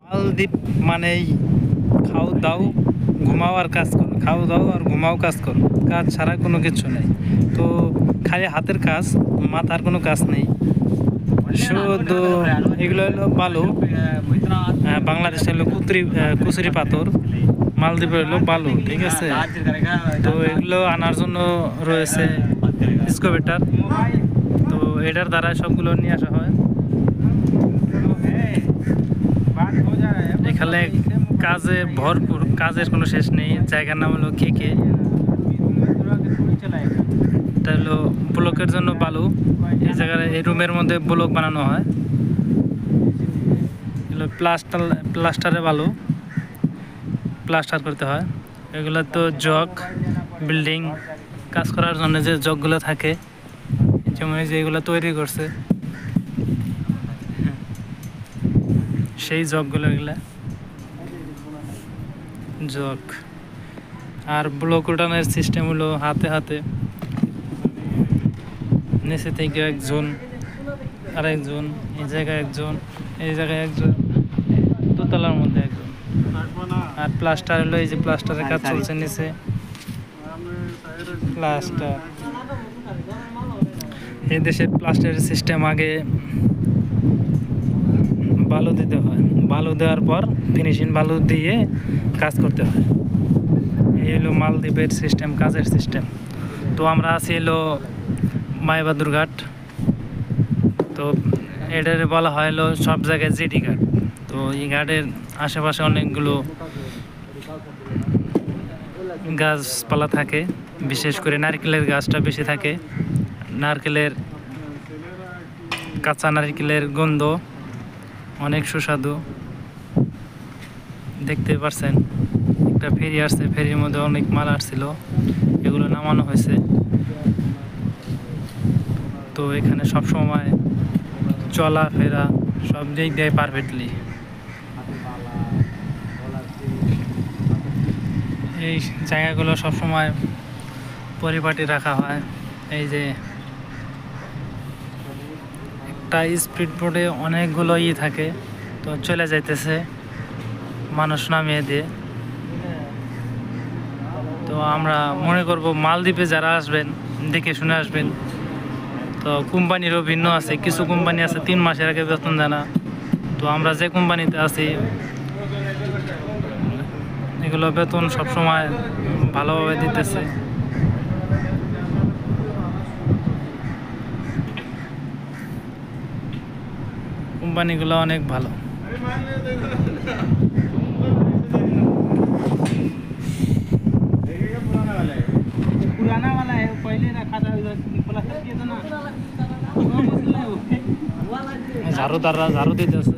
মালদ্বীপ মানেই খাও দাও ঘুমাও আর কাজ করো, খাও দাও আর ঘুমাও কাজ করো, কাজ ছাড়া কোনো কিছু নেই। তো খালি হাতের কাজ, মাথার কোনো কাজ নেই। শুধু এগুলো হলো বালু, বাংলাদেশে হলো কুচুরি পাথর, মালদ্বীপে হলো বালু, ঠিক আছে। তো এগুলো আনার জন্য রয়েছে এক্সকাভেটর, তো এটার দ্বারা সবগুলো নিয়ে আসা হয়। এখানে কাজে ভরপুর, কাজের কোনো শেষ নেই। জায়গার নাম হলো কে এটা হলো ব্লকের জন্য বালু। এই জায়গায় এই রুমের মধ্যে ব্লক বানানো হয়। এগুলো প্লাস্টারে বালু প্লাস্টার করতে হয়। এগুলো তো জগ, বিল্ডিং কাজ করার জন্য যে জগগুলো থাকে, যেমন যে এগুলো তৈরি করছে সেই জগগুলো, এগুলা জগ। আর ব্লক উঠানোর সিস্টেম হলো হাতে হাতে, নিচে থেকে একজন আরেকজন, এই জায়গায় একজন, এই জায়গায় একজন, দোতলার মধ্যে একজন। আর প্লাস্টার হলো এই যে প্লাস্টারের কাজ চলছে নিচে, প্লাস্টার। এই দেশে প্লাস্টারের সিস্টেম আগে বালু দিতে হয়, বালু দেওয়ার পর ফিনিশিং বালু দিয়ে কাজ করতে হয়। এই হলো মালদ্বীপের সিস্টেম, কাজের সিস্টেম। তো আমরা আছি হলো মায়াবাদুর ঘাট। তো এটার বলা হয় হলো সব জায়গায় জেটি ঘাট। তো এই ঘাটের আশেপাশে অনেকগুলো গাছপালা থাকে, বিশেষ করে নারকেলের গাছটা বেশি থাকে। নারকেলের, কাঁচা নারকেলের গন্ধ অনেক সুস্বাদু। দেখতে পারছেন একটা ফেরি আসছে, ফেরির মধ্যে অনেক মাল আসছিল, এগুলো নামানো হয়েছে। তো এখানে সব সময় চলাফেরা সব দিক দিয়ে পারফেক্টলি। এই জায়গাগুলো সবসময় পরিপাটি রাখা হয়। এই যে একটা স্পিড বোটে অনেকগুলো থাকে, তো চলে যাইতেছে মানুষ নামিয়ে দিয়ে। তো আমরা মনে করব মালদ্বীপে যারা আসবেন দেখে শুনে আসবেন। তো কোম্পানিরও ভিন্ন আছে, কিছু কোম্পানি আছে 3 মাসের আগে বেতন দেয় না। তো আমরা যে কোম্পানিতে আছি এগুলো বেতন সবসময় ভালোভাবে দিতেছে। কোম্পানিগুলো অনেক ভালো। पुराना वाला है, पहले रखा था, प्लास्टर किया था ना। झाड़ूदारরা ঝাড়ু দিতেছে।